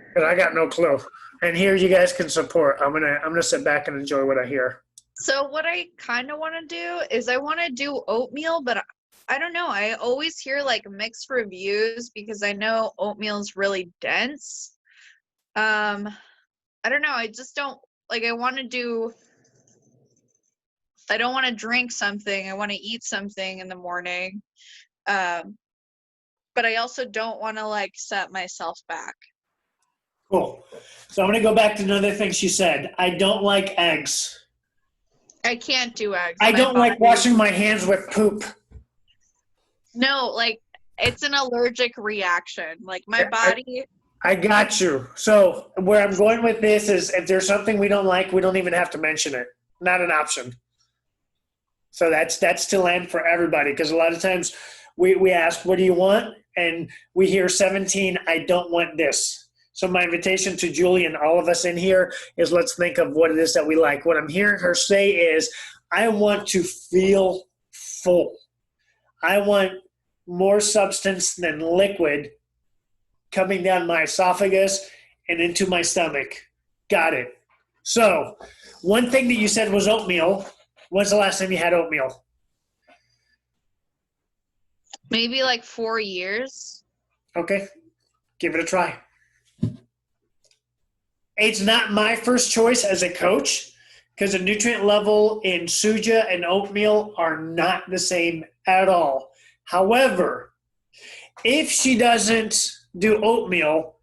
Because I got no clue. And here you guys can support. I'm gonna sit back and enjoy what I hear. So what I kind of want to do is I want to do oatmeal, but I don't know. I always hear mixed reviews because I know oatmeal is really dense. I don't know. I just don't I don't want to drink something. I want to eat something in the morning. But I also don't want to set myself back. Cool. So I'm gonna go back to another thing she said. I don't like eggs. I can't do eggs. I don't like washing my hands with poop. No, it's an allergic reaction. My body. I got you. So where I'm going with this is if there's something we don't like, we don't even have to mention it. Not an option. So that's to land for everybody because a lot of times we ask, what do you want? And we hear 17, I don't want this. So my invitation to Julie and all of us in here is let's think of what it is that we like. What I'm hearing her say is, I want to feel full. I want more substance than liquid coming down my esophagus and into my stomach. Got it. So one thing that you said was oatmeal. When's the last time you had oatmeal? Maybe 4 years. Okay. Give it a try. It's not my first choice as a coach because the nutrient level in suja and oatmeal are not the same at all. However, if she doesn't do oatmeal,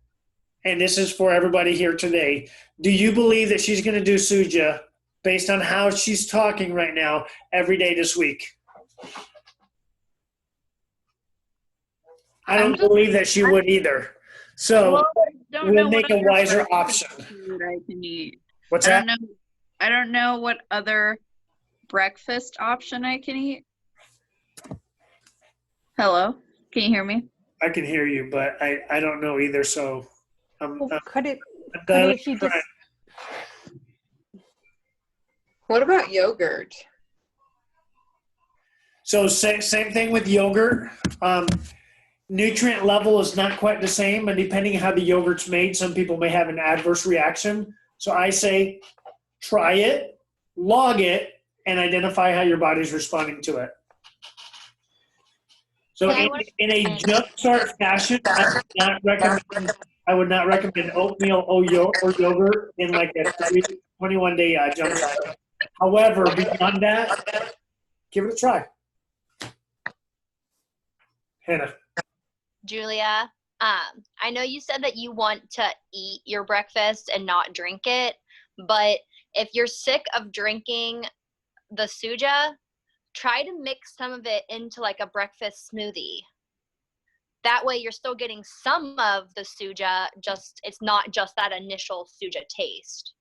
and this is for everybody here today, do you believe that she's going to do suja based on how she's talking right now every day this week? I don't believe that she would either. So we'll make a wiser option. Food I can eat. What's that? I don't know what other breakfast option I can eat. Hello, can you hear me? I can hear you, but I don't know either. So Could she just? What about yogurt? So same thing with yogurt. Nutrient level is not quite the same, and depending on how the yogurt's made, some people may have an adverse reaction. So I say try it, log it, and identify how your body's responding to it. So in a jumpstart fashion, I would not recommend oatmeal or yogurt in like a 21-day jumpstart. However, beyond that, give it a try. Hannah. Julia, I know you said that you want to eat your breakfast and not drink it, but if you're sick of drinking the suja, try to mix some of it into like a breakfast smoothie. That way you're still getting some of the suja, just it's not just that initial suja taste.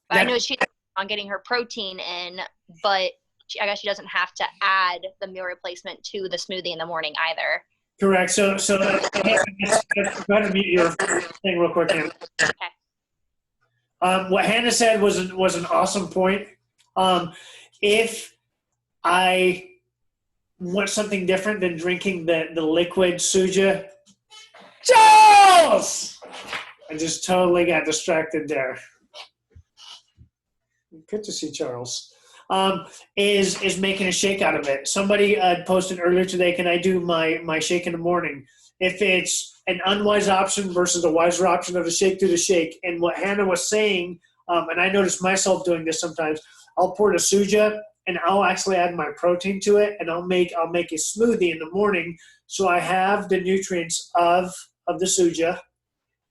But I know she's on getting her protein in, but I guess she doesn't have to add the meal replacement to the smoothie in the morning either. Correct. So let's go ahead and mute your thing real quick, Hannah. Okay. What Hannah said was an awesome point. If I want something different than drinking the liquid suja, Charles! I just totally got distracted there. Good to see Charles. Is making a shake out of it. Somebody posted earlier today, can I do my shake in the morning? If it's an unwise option versus a wiser option of a shake, do the shake. And what Hannah was saying, and I noticed myself doing this sometimes, I'll pour the suja and I'll actually add my protein to it, and I'll make a smoothie in the morning. So I have the nutrients of the suja.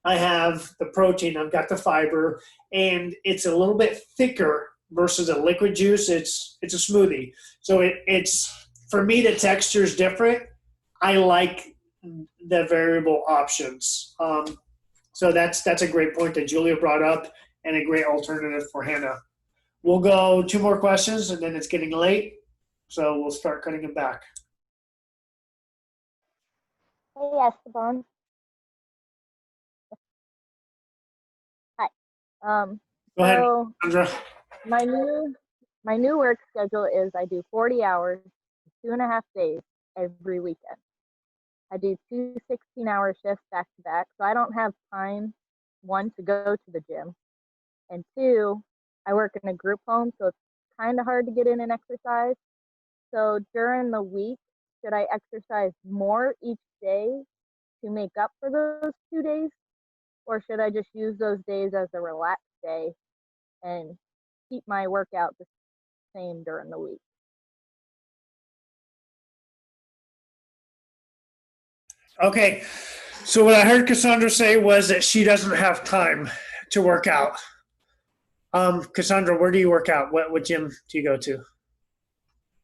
I have the protein, I've got the fiber, and it's a little bit thicker versus a liquid juice. It's a smoothie. So it's for me, the texture is different. I like the variable options. So that's a great point that Julia brought up, and a great alternative for Hannah. We'll go 2 more questions, and then it's getting late, so we'll start cutting it back. Hey, Esteban. Hi. Go ahead, So Sandra. my new work schedule is I do 40 hours, 2.5 days every weekend. I do 2 16-hour shifts back to back, so I don't have time, 1, to go to the gym, and 2, I work in a group home, so it's kind of hard to get in and exercise. So during the week, should I exercise more each day to make up for those 2 days? Or should I just use those days as a relaxed day and keep my workout the same during the week? Okay, so what I heard Cassandra say was that she doesn't have time to work out. Cassandra, where do you work out? What gym do you go to?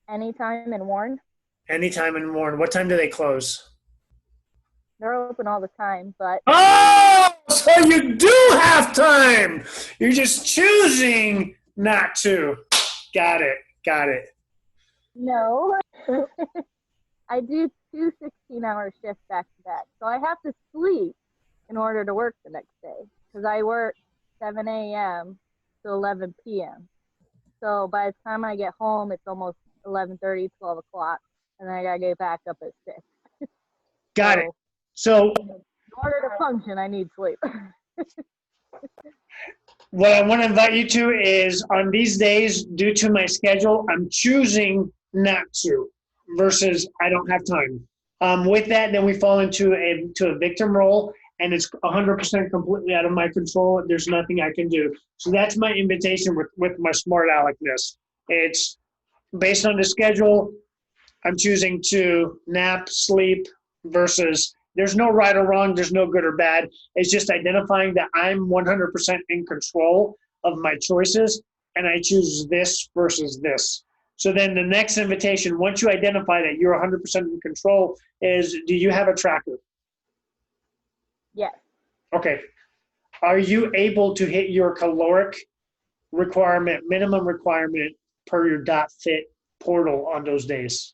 Anytime in Warren. Anytime in the morning. What time do they close? They're open all the time, but Oh, so you do have time. You're just choosing not to. Got it. no. I do 2 16-hour shifts back to back. So I have to sleep in order to work the next day, because I work 7 a.m. to 11 p.m. So by the time I get home, it's almost 11:30, 12 o'clock, and then I gotta get back up at 6. Got it. So in order to function, I need sleep. what I want to invite you to is, on these days, due to my schedule, I'm choosing not to, versus I don't have time. With that, then we fall into a victim role, and it's 100% completely out of my control. There's nothing I can do. So that's my invitation with my smart aleckness. It's based on the schedule. I'm choosing to nap, sleep, versus there's no right or wrong. There's no good or bad. It's just identifying that I'm 100% in control of my choices, and I choose this versus this. So then the next invitation, once you identify that you're 100% in control, is, do you have a tracker? Yes. Okay. Are you able to hit your caloric requirement, minimum requirement per your .fit portal on those days?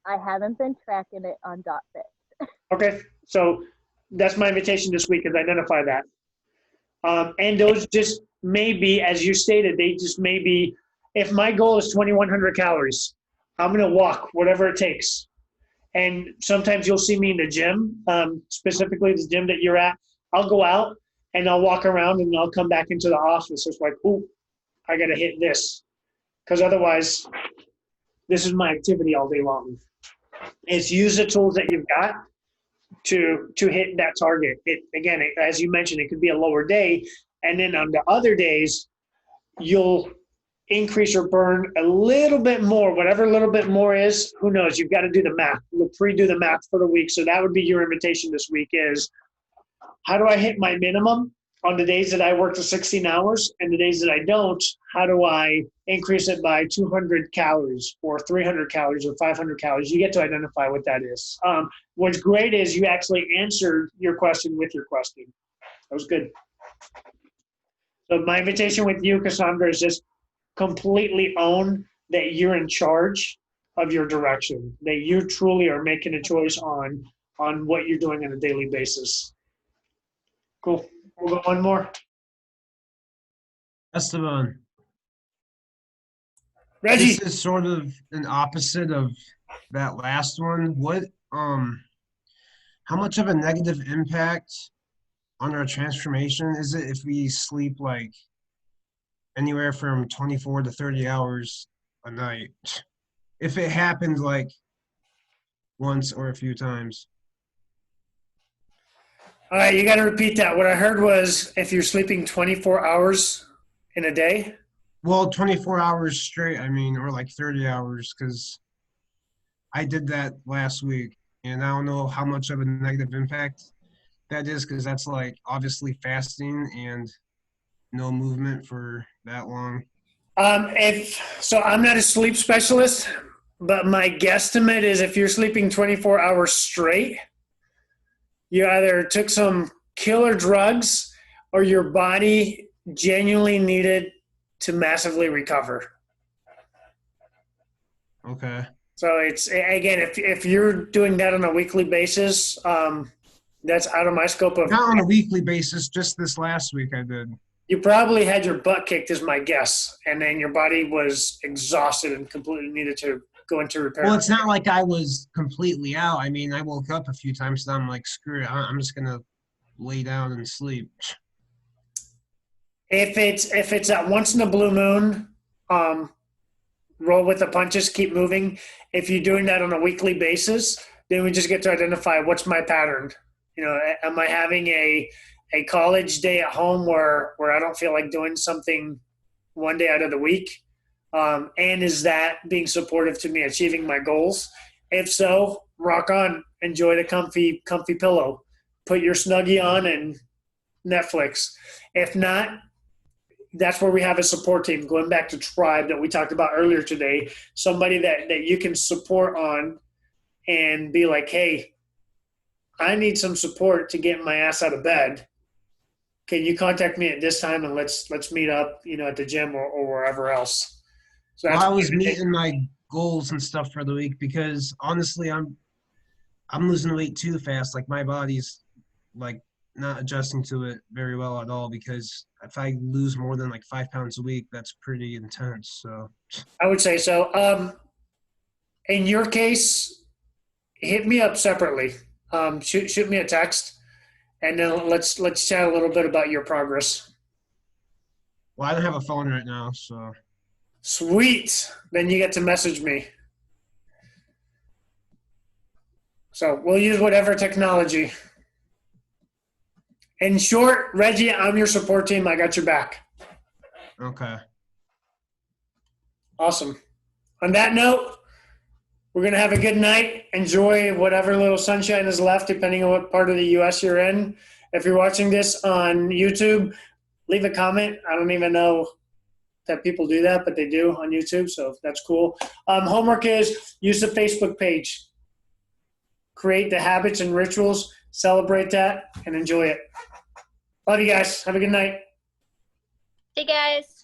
I haven't been tracking it on .fit. Okay. So that's my invitation this week, is identify that. And those, just may be, as you stated, they just may be, if my goal is 2,100 calories, I'm going to walk whatever it takes. And sometimes you'll see me in the gym, specifically the gym that you're at. I'll go out and I'll walk around and I'll come back into the office. It's like, ooh, I got to hit this. Because otherwise, this is my activity all day long. It's use the tools that you've got to hit that target. Again, as you mentioned, it could be a lower day. And then on the other days, you'll increase or burn a little bit more. Whatever a little bit more is, who knows? You've got to do the math. You'll pre-do the math for the week. So that would be your invitation this week is, how do I hit my minimum on the days that I work the 16 hours, and the days that I don't, how do I increase it by 200 calories or 300 calories or 500 calories? You get to identify what that is. What's great is you actually answered your question with your question. That was good. So my invitation with you, Cassandra, is just completely own that you're in charge of your direction, that you truly are making a choice on what you're doing on a daily basis. Cool. We'll go one more. Esteban. Reggie. This is sort of an opposite of that last one. What, how much of a negative impact on our transformation is it if we sleep like anywhere from 24 to 30 hours a night? If it happens like once or a few times. All right, you got to repeat that. What I heard was if you're sleeping 24 hours in a day. Well, 24 hours straight, I mean, or like 30 hours, because I did that last week, and I don't know how much of a negative impact that is, because that's like obviously fasting and no movement for that long. So I'm not a sleep specialist, but my guesstimate is if you're sleeping 24 hours straight, you either took some killer drugs or your body genuinely needed to massively recover. Okay. So it's, again, if you're doing that on a weekly basis, that's out of my scope of. Not on a weekly basis, just this last week I did. You probably had your butt kicked is my guess. And then your body was exhausted and completely needed to go into repair. Well, it's not like I was completely out. I mean, I woke up a few times and I'm like, screw it, I'm just going to lay down and sleep. If it's that once in a blue moon, roll with the punches, keep moving. If you're doing that on a weekly basis, then we just get to identify what's my pattern. You know, am I having a college day at home where I don't feel like doing something one day out of the week? And is that being supportive to me achieving my goals? If so, rock on. Enjoy the comfy pillow. Put your Snuggie on and Netflix. If not, that's where we have a support team. Going back to Tribe that we talked about earlier today, somebody that you can support on and be like, hey, I need some support to get my ass out of bed. Can you contact me at this time and let's meet up, you know, at the gym or wherever else. So that's I was meeting my goals and stuff for the week because honestly, I'm losing weight too fast. Like my body's like not adjusting to it very well at all because if I lose more than like 5 pounds a week, that's pretty intense. So I would say so. In your case, hit me up separately. Shoot me a text, and then let's chat a little bit about your progress. Well, I don't have a phone right now, so. Sweet. Then you get to message me. So we'll use whatever technology. In short, Reggie, I'm your support team. I got your back. Okay. Awesome. On that note, we're going to have a good night. Enjoy whatever little sunshine is left, depending on what part of the U.S. you're in. If you're watching this on YouTube, leave a comment. I don't even know that people do that, but they do on YouTube, so that's cool. Homework is use the Facebook page. Create the habits and rituals. Celebrate that and enjoy it. Love you guys. Have a good night. Hey, guys.